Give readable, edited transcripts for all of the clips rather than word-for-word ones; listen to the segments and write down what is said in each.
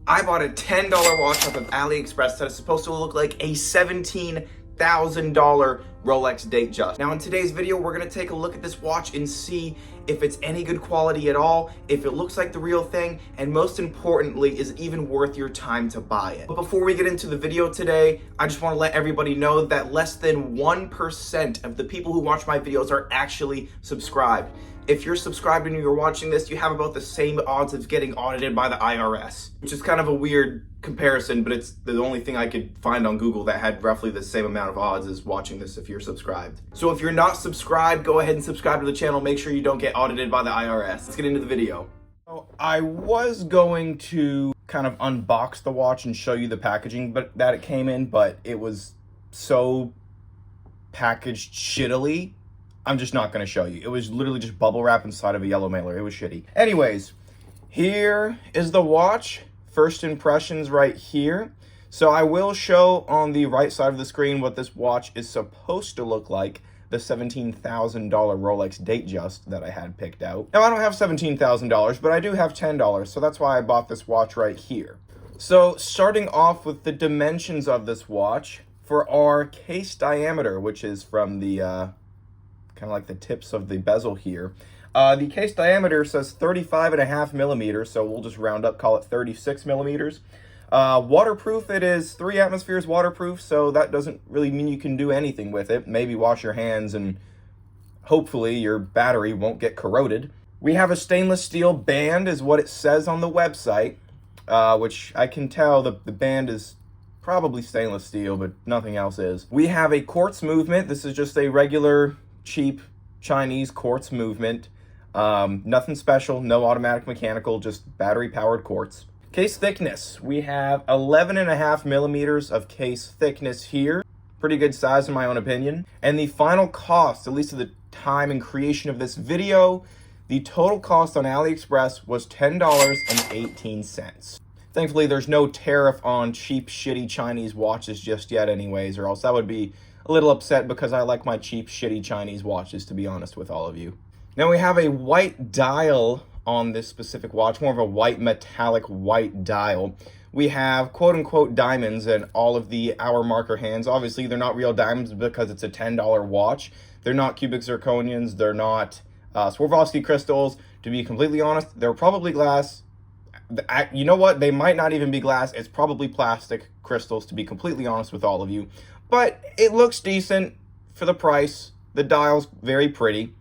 I bought a $10 watch off of AliExpress that is supposed to look like a $17,000 Rolex Datejust. Now in today's video, we're gonna take a look at this watch and see if it's any good quality at all, if it looks like the real thing, and most importantly, is it even worth your time to buy it. But before we get into the video today, I just wanna let everybody know that less than 1% of the people who watch my videos are actually subscribed. If you're subscribed and you're watching this, you have about the same odds of getting audited by the IRS, which is kind of a weird comparison, but it's the only thing I could find on Google that had roughly the same amount of odds as watching this if you're subscribed. So if you're not subscribed, go ahead and subscribe to the channel. Make sure you don't get audited by the IRS. Let's get into the video. So I was going to kind of unbox the watch and show you the packaging that it came in, but it was so packaged shittily, I'm just not going to show you. It was literally just bubble wrap inside of a yellow mailer. It was shitty. Anyways, here is the watch. First impressions right here. So I will show on the right side of the screen what this watch is supposed to look like, the $17,000 Rolex Datejust that I had picked out. Now I don't have $17,000, but I do have $10, so that's why I bought this watch right here. So starting off with the dimensions of this watch, for our case diameter, which is from the kind of like the tips of the bezel here. The case diameter says 35.5 millimeters, so we'll just round up, call it 36 millimeters. Waterproof, it is 3 atmospheres waterproof, so that doesn't really mean you can do anything with it. Maybe wash your hands and hopefully your battery won't get corroded. We have a stainless steel band is what it says on the website, which I can tell the band is probably stainless steel, but nothing else is. We have a quartz movement. This is just a regular cheap Chinese quartz movement. Nothing special, no automatic mechanical, just battery powered quartz. Case thickness, we have 11.5 millimeters of case thickness here. Pretty good size in my own opinion. And the final cost, at least at the time and creation of this video, the total cost on AliExpress was $10.18. Thankfully, there's no tariff on cheap, shitty Chinese watches just yet anyways, or else that would be a little upset because I like my cheap, shitty Chinese watches, to be honest with all of you. Now we have a white dial on this specific watch, more of a white metallic white dial. We have quote-unquote diamonds in all of the hour marker hands. Obviously, they're not real diamonds because it's a $10 watch. They're not cubic zirconians. They're not Swarovski crystals. To be completely honest, they're probably glass. You know what? They might not even be glass. It's probably plastic crystals, to be completely honest with all of you. But it looks decent for the price. The dial's very pretty.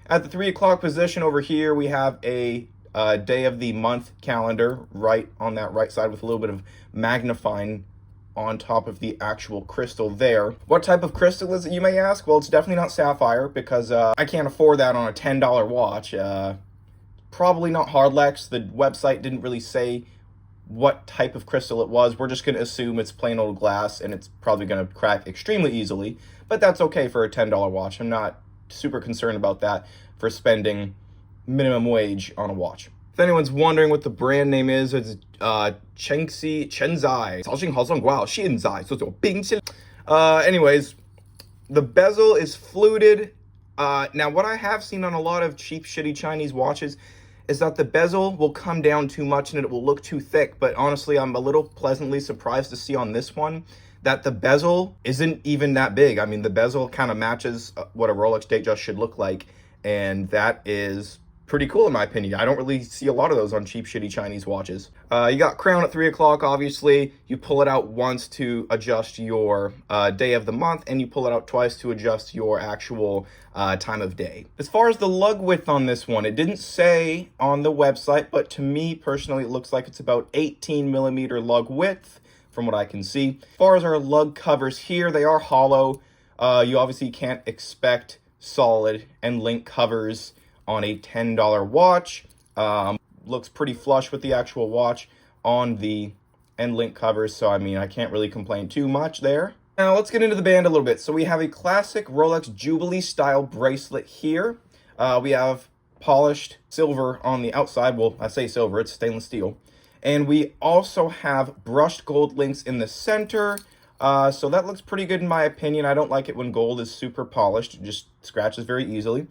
At the 3 o'clock position over here, we have a day of the month calendar right on that right side with a little bit of magnifying on top of the actual crystal there. What type of crystal is it, you may ask? Well, it's definitely not sapphire because I can't afford that on a $10 watch. Probably not Hardlex. The website didn't really say what type of crystal it was. We're just going to assume it's plain old glass and it's probably going to crack extremely easily, but that's okay for a $10 watch. I'm not super concerned about that for spending minimum wage on a watch. If anyone's wondering what the brand name is, it's CHENXI Datejust. Anyways, the bezel is fluted. Now what I have seen on a lot of cheap shitty Chinese watches is that the bezel will come down too much and it will look too thick, but honestly, I'm a little pleasantly surprised to see on this one that the bezel isn't even that big. I mean, the bezel kind of matches what a Rolex Datejust should look like, and that is pretty cool in my opinion. I don't really see a lot of those on cheap, shitty Chinese watches. You got crown at 3 o'clock, obviously. You pull it out once to adjust your day of the month, and you pull it out twice to adjust your actual time of day. As far as the lug width on this one, it didn't say on the website, but to me personally, it looks like it's about 18 millimeter lug width from what I can see. As far as our lug covers here, they are hollow. You obviously can't expect solid and link covers on a $10 watch. Looks pretty flush with the actual watch on the end link covers, so I mean, I can't really complain too much there. Now let's get into the band a little bit. So we have a classic Rolex Jubilee style bracelet here. We have polished silver on the outside. Well, I say silver, it's stainless steel. And we also have brushed gold links in the center. So that looks pretty good in my opinion. I don't like it when gold is super polished. It just scratches very easily.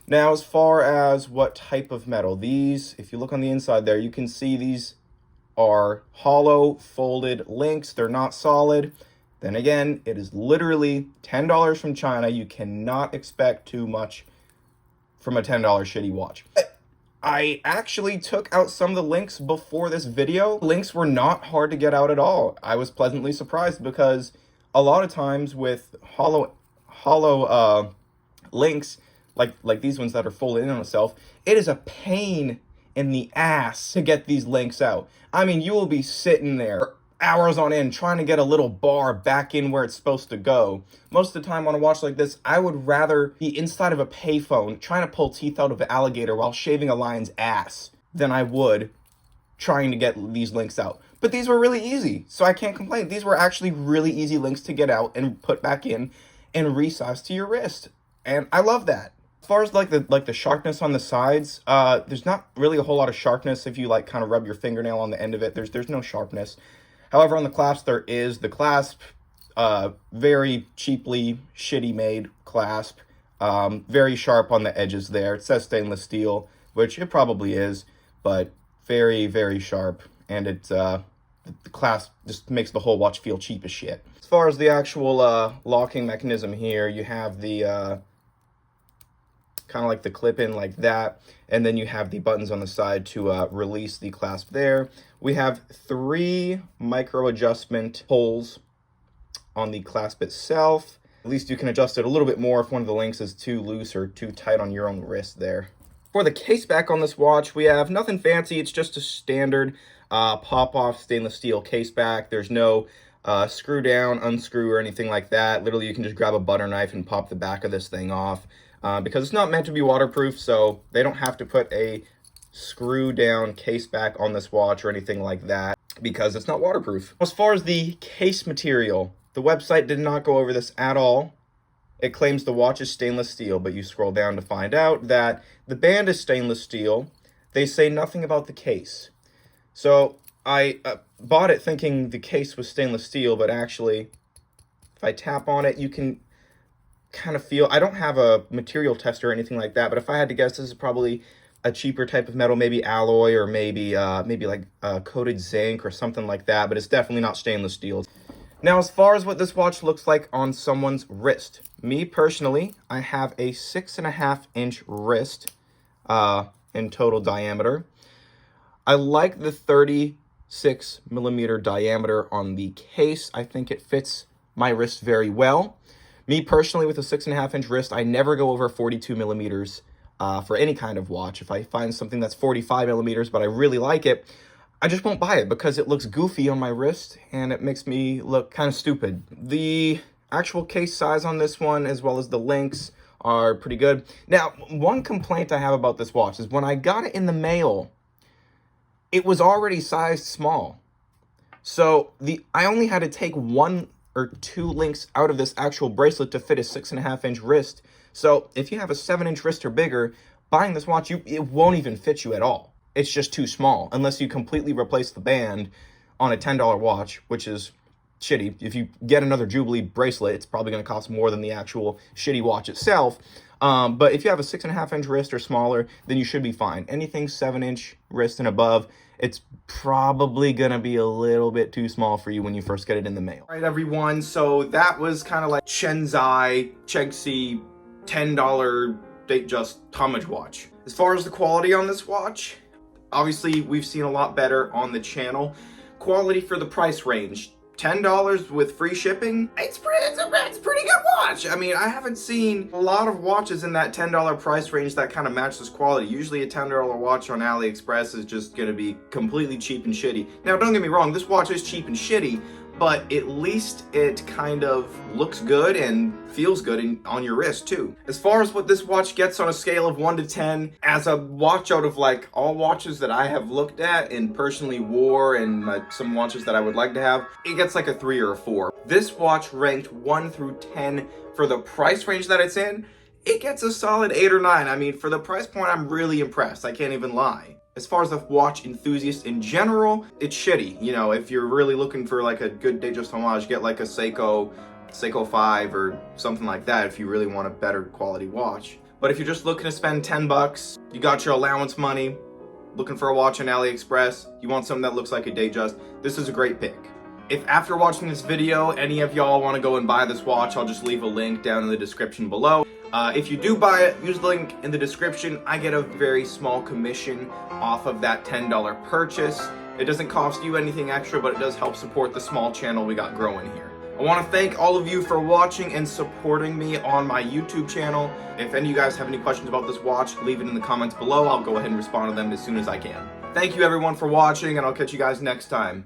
Now, as far as what type of metal, these, if you look on the inside there, you can see these are hollow folded links. They're not solid. Then again, it is literally $10 from China. You cannot expect too much from a $10 shitty watch. I actually took out some of the links before this video. Links were not hard to get out at all. I was pleasantly surprised because a lot of times with hollow links, like these ones that are folded in on itself, it is a pain in the ass to get these links out. I mean, you will be sitting there hours on end trying to get a little bar back in where it's supposed to go. Most of the time on a watch like this, I would rather be inside of a payphone trying to pull teeth out of an alligator while shaving a lion's ass than I would trying to get these links out. But these were really easy, so I can't complain. These were actually really easy links to get out and put back in and resize to your wrist. And I love that. As far as like the sharpness on the sides, there's not really a whole lot of sharpness if you like kind of rub your fingernail on the end of it. There's no sharpness. However, on the clasp, there is. The clasp, very cheaply, shitty made clasp. Very sharp on the edges there. It says stainless steel, which it probably is, but very, very sharp. And it, the clasp just makes the whole watch feel cheap as shit. As far as the actual locking mechanism here, you have the kind of like the clip-in like that, and then you have the buttons on the side to release the clasp there. We have 3 micro adjustment holes on the clasp itself. At least you can adjust it a little bit more if one of the links is too loose or too tight on your own wrist there. For the case back on this watch, we have nothing fancy. It's just a standard pop-off stainless steel case back. There's no screw down, unscrew, or anything like that. Literally, you can just grab a butter knife and pop the back of this thing off. Because it's not meant to be waterproof, so they don't have to put a screw down case back on this watch or anything like that because it's not waterproof. As far as the case material, the website did not go over this at all. It claims the watch is stainless steel, but you scroll down to find out that the band is stainless steel. They say nothing about the case. So I bought it thinking the case was stainless steel, but actually, if I tap on it, you can kind of feel, I don't have a material tester or anything like that, but if I had to guess, this is probably a cheaper type of metal, maybe alloy or maybe like coated zinc or something like that, but it's definitely not stainless steel. Now, as far as what this watch looks like on someone's wrist, me personally, I have a 6.5-inch wrist in total diameter. I like the 36mm diameter on the case. I think it fits my wrist very well. Me personally, with a 6.5-inch wrist, I never go over 42mm for any kind of watch. If I find something that's 45mm, but I really like it, I just won't buy it because it looks goofy on my wrist and it makes me look kind of stupid. The actual case size on this one, as well as the links, are pretty good. Now, one complaint I have about this watch is when I got it in the mail, it was already sized small. So I only had to take 1 or 2 links out of this actual bracelet to fit a 6.5-inch wrist. So if you have a 7-inch wrist or bigger, buying this watch, it won't even fit you at all. It's just too small, unless you completely replace the band on a $10 watch, which is shitty. If you get another Jubilee bracelet, it's probably going to cost more than the actual shitty watch itself. But if you have a 6.5-inch wrist or smaller, then you should be fine. Anything 7-inch wrist and above, it's probably going to be a little bit too small for you when you first get it in the mail. All right, everyone. So that was kind of like CHENXI $10 Datejust homage watch. As far as the quality on this watch, obviously we've seen a lot better on the channel. Quality for the price range, $10 with free shipping, it's a pretty good watch. I mean, I haven't seen a lot of watches in that $10 price range that kind of match this quality. Usually a $10 watch on AliExpress is just gonna be completely cheap and shitty. Now, don't get me wrong, this watch is cheap and shitty, but at least it kind of looks good and feels good on your wrist too. As far as what this watch gets on a scale of 1 to 10, as a watch out of like all watches that I have looked at and personally wore and some watches that I would like to have, it gets like a 3 or a 4. This watch ranked 1 through 10 for the price range that it's in. It gets a solid 8 or 9. I mean, for the price point, I'm really impressed. I can't even lie. As far as the watch enthusiast in general, it's shitty. You know, if you're really looking for like a good Datejust homage, get like a Seiko 5 or something like that if you really want a better quality watch. But if you're just looking to spend 10 bucks, you got your allowance money, looking for a watch on AliExpress, you want something that looks like a Datejust, this is a great pick. If after watching this video, any of y'all want to go and buy this watch, I'll just leave a link down in the description below. If you do buy it, use the link in the description. I get a very small commission off of that $10 purchase. It doesn't cost you anything extra, but it does help support the small channel we got growing here. I want to thank all of you for watching and supporting me on my YouTube channel. If any of you guys have any questions about this watch, leave it in the comments below. I'll go ahead and respond to them as soon as I can. Thank you everyone for watching, and I'll catch you guys next time.